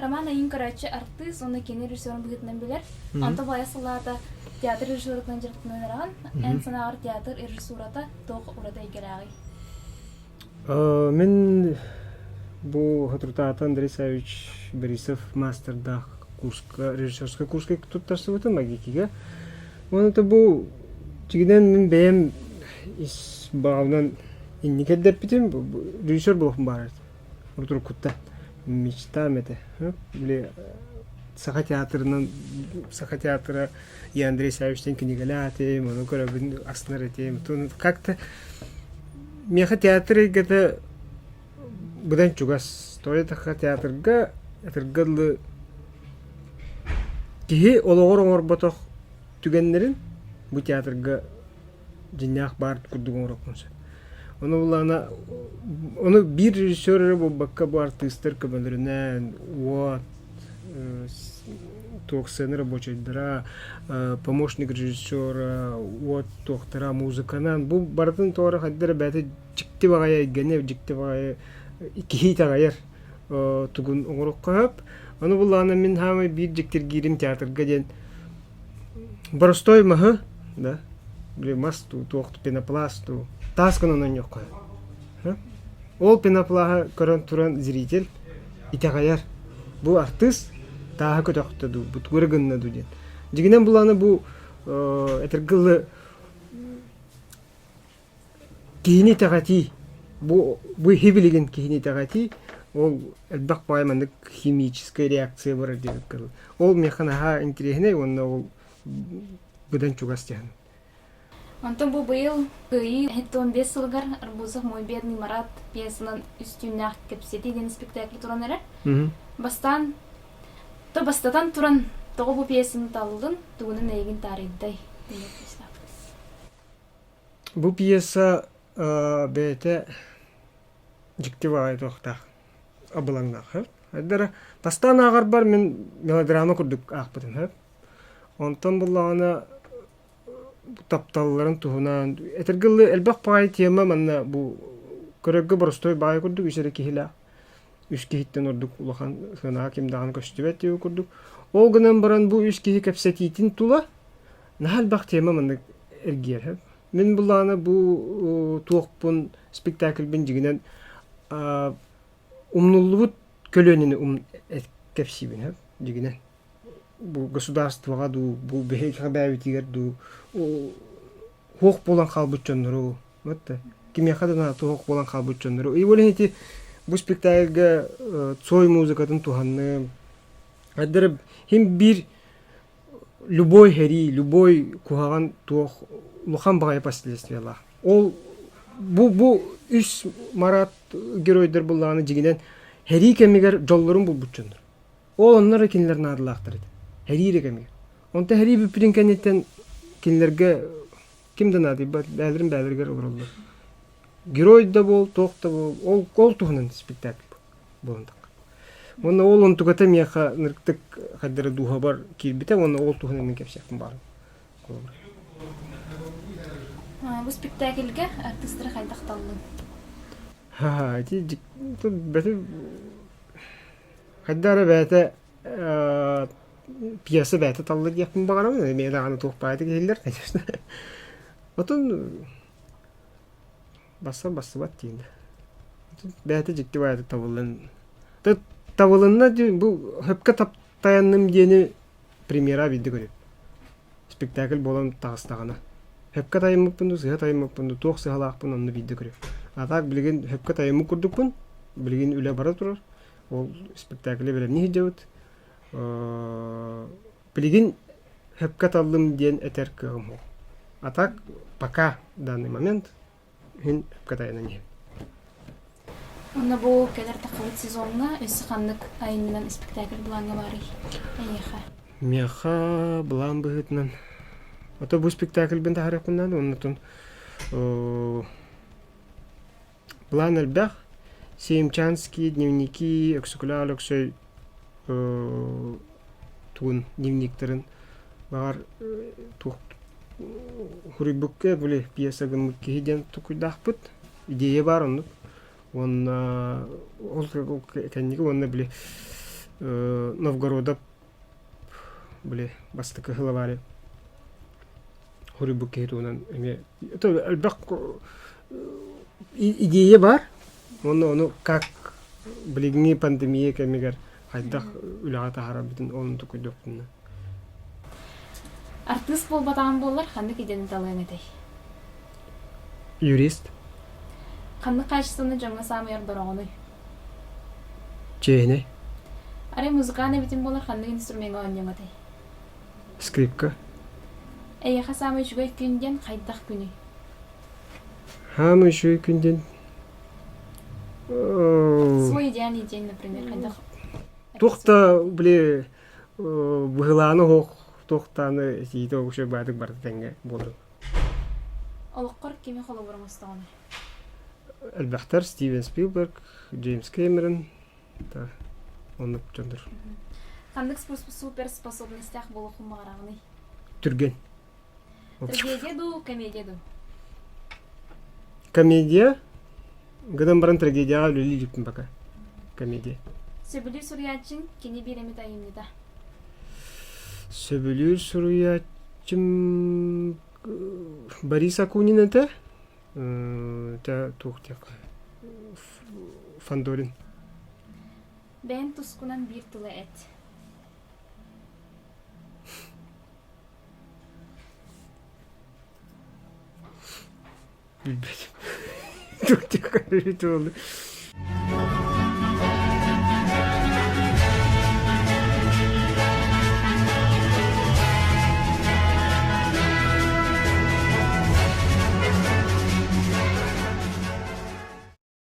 Роман Айын Карачы артист, оны кені режиссерын бұғытынан білер. Анта балай салата театр режиссерын жыртынан араған, ән санағыр театр режиссурата тоқ ұрата екеләғи. Мен бұл Хатуртата Андрей Савич Борисов мастердақ курска, режиссерская курска туттарсы бұтын магикиге. Оны бұл жігіден мен бәйім ис бағауынан инникет деп бітім, режиссер болуқым барады. Ұртыр күтті. Мечта мете. Саха театры и Андрей Савичтен книгала атем, оны көрі аснар атем. Как-то меха театры где-то бұдан чугас. Той таха театрга театргалы кихи олоғыр батоқ түгеннерін бұл театрга жинақ бар күрдігін ұрақпынсы. Оны bir режиссеры бұл баққа бұл артистер көбілерінен тоқсаны рабочайдыра, помощник режиссера, тоқтыра музыканан. Бұл бардың тоғыры қаддары бәті жікті бағая гәне, жікті бағая кихи тағайыр түгін оңырық қойып. Оны бұл мен хамы бір жіктер герім театрға ден барыстой мағы, масту, тоқты пенопласту, таскын онын yok қой. Ол пеноплаға көрін тұран зритель итағайар. Бұл артист тағы көтіқтіду, бұт көрігіннәду ден. Дегенен бұл бұл әтіргілі кейіне тағати, бұл хебелеген кейіне тағати, ол әлбақ баймандық химическая реакция бар дедік кірі. Ол механаға интересіне, ол бұдан чугас дегені. Антон бұл бұйыл ғый 15 сылғар Арбузов «Мой бедный Марат» пьесынан үстіннәқ кепсеті ден спектаклі тұран әрі. Бастатан тұран тоғы бұл пьесаны талылдың, тұғының әйгін тарихдай. Бұл пьеса бәйті жікті бағай тоқтақ абылаңнақ. Бастан ағар бар мен мелодрама күрдік ақпытын. Онтан бұл тапталларын туһунан этергылы элбак пай тема манна бу көрөггө боростой бай курдук ишере кихила үч кихиттен ордук улахан сына кимдаган көстүбет деп курдук ол гынан баран бу үч кихи кепсетитин тула нахал бак тема манна эргер мен буланы бу туокпун спектакль бен жигинен умнуллубут көлөнүнү кепсибин жигинен bu государствоға ду, bu бейхе бәуітігер ду, хоқ болан қалбытчоныру, кимияқадана хоқ болан қалбытчоныру. И олен еті bu спектакльге цой музыкатын туханны, әддері хем бір любой хери, любой кухаған туох лухан бағай последствиялар. Ол bu үш марат геройдер болағаны жигінен хери кемегер жолларын бұл бұтчоныр. Ол онлар екенлерін адылақтыр еді. Хәрире кемегер. Онта хәри бүпірін кәнеттен кенлерге кимден ады? Бәліргер олырылды. Герой да бол, тоқ да бол. Ол тұғынан спектакль болындық. Оны ол онтығата мияқа нырктық қаддары дуға бар келбіте, оны ол тұғынан мен кәпсияқпын барын. Бұл спектакльге артистері қайдақталды? Қаддары бәті пьеса бәті таллы дейпін бағарамын. Мен ағаны тоқпайды келдер, конечно. Отын басы бат дейінді. Бәті жекті байды табылын. Табылынна бұл хөпке таптаянным дені премьера білді көріп. Спектакль болан тағыстағана. Хөпке тайымықпынды, сыға тайымықпынды, тоқ сығалақпын, онны білді көріп. Атақ білген хөпке тайымық күрдікпін, білген үлі бара тұрар. Ол спектаклі білем не жауыд. Білген хөпке талым ден әтер кығым ол. Атақ пока данный момент хен хөпке тайына не. Онна бұл кәдір тақылыт сезонына өсі қандық айынынан спектакль бұланға бары әйеға? Меха бұлан бұғытынан. Ото бұл спектакль бен тағарық бұндан, оннатын бұлан әлбәқ Семчанский дневники, өксікілі өксөй туын дневниктерін бағар хұрыбыққа бұлі пьесагын мүккейден тұқыдақ бұд. Идея бар онды. Ол кәнеге онына біле Новгорода бле бастыкы хылавары хорибу кейтунан эме это албак идея бар. Оны как билигни пандемия кемигер хайдах үлага харабытын онун тукуйдуктун. Артист болбатаан боллар ханны киден талын этэй. Юрист Ханны кайшысыны жаңа самыяр дорогоной. чейне Аре музыканы битин болар ханны инструмент ооньяң этэй. скрипка Эйха самый жүгөй күнден кайдах күнү. хамы шүй күнден Свой идеальный день, например, кайдах. тухта бле быгыланы хох тухтаны сийте огуша бадык бар тенге болду. Олоққор кеме холо бурмастаганы. Элбахтар Стивен Спилберг, Джеймс Кэмерон, та онуп жандыр. Хандык суперспособностях болу хумараганы. Түрген. Трагедия ду, комедия ду. Комедия. Гадам баран трагедия люли жиптин бака. Комедия. Сөбүлү сурьячын кени береми тайымныда. Сөбүлүр суруячым Борис Акунин это? Та тухтяк. Фандорин. Бен тускунан бир тылы эт. Билбедим. Тухтяк это oldu.